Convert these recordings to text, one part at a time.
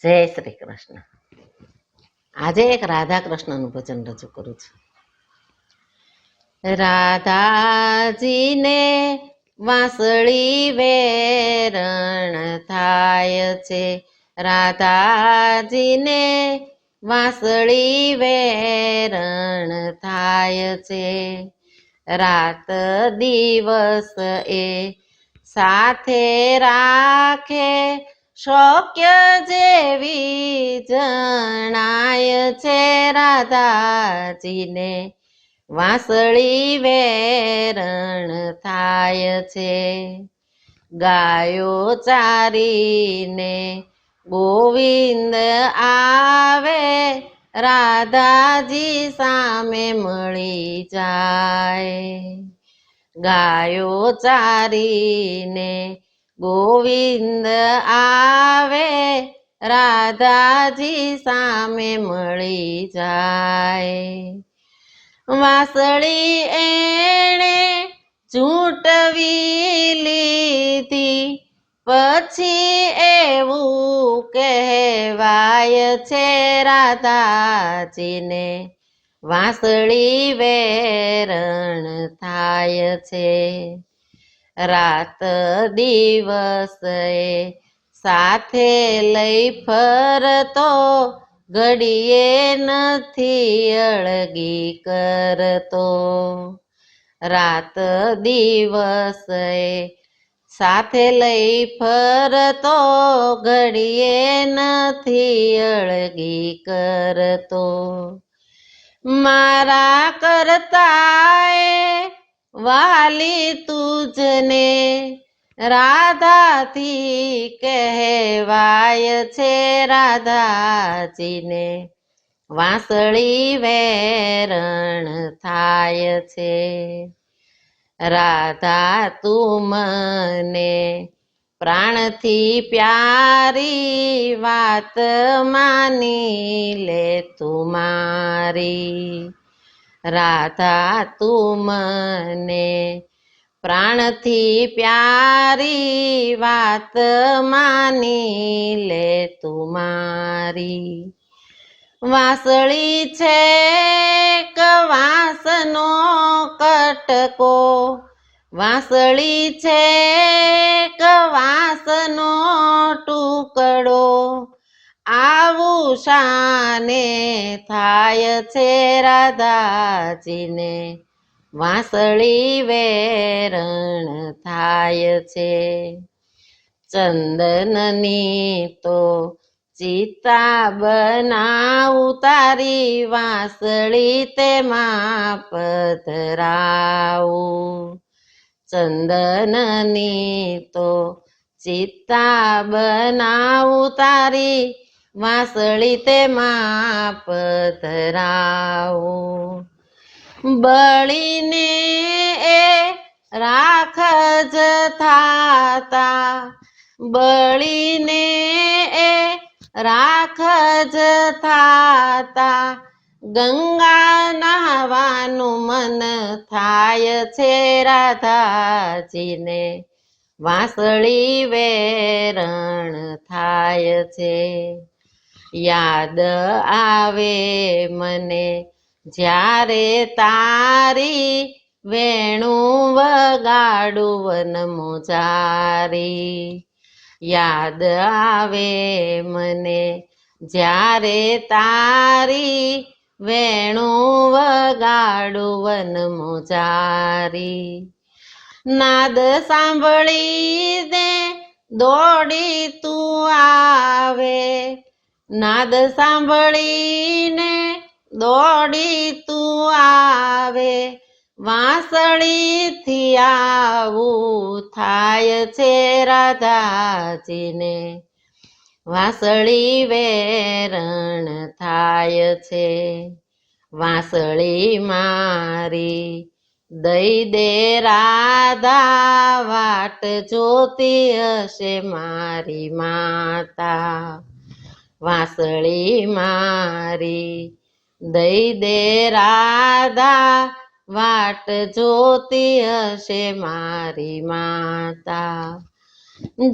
જય શ્રી કૃષ્ણ. આજે એક રાધા કૃષ્ણનું ભજન રજૂ કરું છું. રાધાજીને વાંસળી વેરણ થાય છે, રાધાજીને વાંસળી વેરણ થાય છે. રાત દિવસ એ સાથે રાખે, શક્ય જેવી જણાય છે. રાધાજીને વાંસળી વેરણ થાય છે. ગાયો ચારીને ગોવિંદ આવે, રાધાજી સામે મળી જાય. ગાયો ચારીને ગોવિંદ આવે, રાધાજી સામે મળી જાય. વાંસળી એણે ઝૂંટવી લીધી, પછી એવું કહેવાય છે. રાધાજીને વાંસળી વેરણ થાય છે. રાત દિવસ એ સાથે લઈ ફરતો, ઘડીએ નથી અળગી કરતો. રાત દિવસ એ સાથે લઈ ફરતો, ઘડીએ નથી અળગી કરતો. મારા કરતાએ વાલી તુજને, રાધાથી કહેવાય છે. રાધાજીને વાંસળી વેરણ થાય છે. રાધા તું મને પ્રાણથી પ્યારી, વાત માની લે તું મારી. રાધા તું મને પ્રાણથી પ્યારી, વાત માની લે તું મારી. વાંસળી છે કે વાંસનો કટકો, વાંસળી છે કે વાંસનો ટુકડો, આવું શાને થાય છે. રાધાજીને વાંસળી વેરણ થાય છે. ચંદનની તો ચિતા બનાવું, તારી વાંસળી તેમાં પધરાવું. ચંદનની તો ચિતા બનાવું, તારી વાંસળી તેમાં પધરાવું. બળીને એ રાખજ થાતા, બળીને એ રાખજ થાતા, ગંગા નહાવાનું મન થાય છે. રાધાજીને વાંસળી વેરણ થાય છે. યાદ આવે મને જ્યારે તારી, વેણું વગાડું વનમોજારી. યાદ આવે મને જ્યારે તારી, વેણું વગાડું વનમોજારી. નાદ સાંભળીને દોડી તું આવે, નાદ સાંભળીને દોડી તું આવે, વાંસળીથી આવું થાય છે. રાધાજીને વાંસળી વેરણ થાય છે. વાંસળી મારી દઈ દે રાધા, વાટ જોતી હશે મારી માતા. વાંસળી મારી દઈ દે રાધા, વાટ જોતી હશે મારી માતા.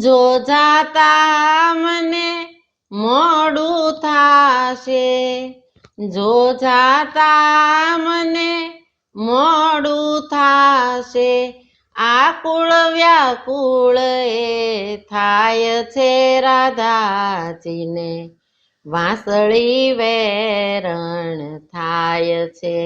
જો જાતા મને મોડું થાશે જો જાતા મને મોડું થાશે આકુળ વ્યાકુળ એ થાય છે રાધાજીને વાંસળી વેરણ થાય છે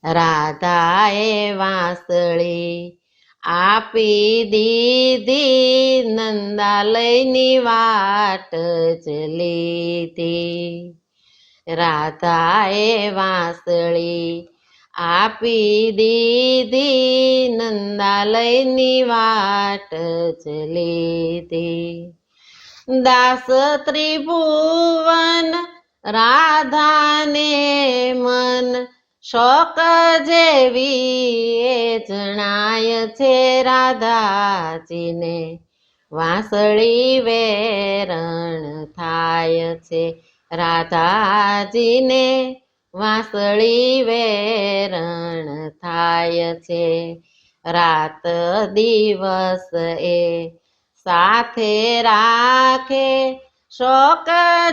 રાધાએ વાંસળી આપી દીધી નંદાલયની વાટ જ લીધી રાધાએ વાંસળી આપી દીધી નંદાલયની વાટ જ લીધી દાસ ત્રિભુવન રાધાને મન શોક જેવી એ જણાય છે રાધાજીને વાંસળી વેરણ થાય છે રાધાજીને વાંસળી વેરણ થાય છે રાત દિવસ એ સાથે રાખે શોક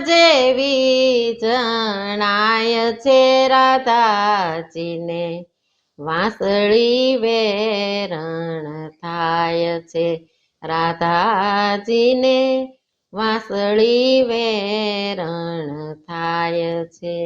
જેવી જણાય છે રાધાજીને વાંસળી વેરણ થાય છે રાધાજીને વાંસળી વેરણ થાય છે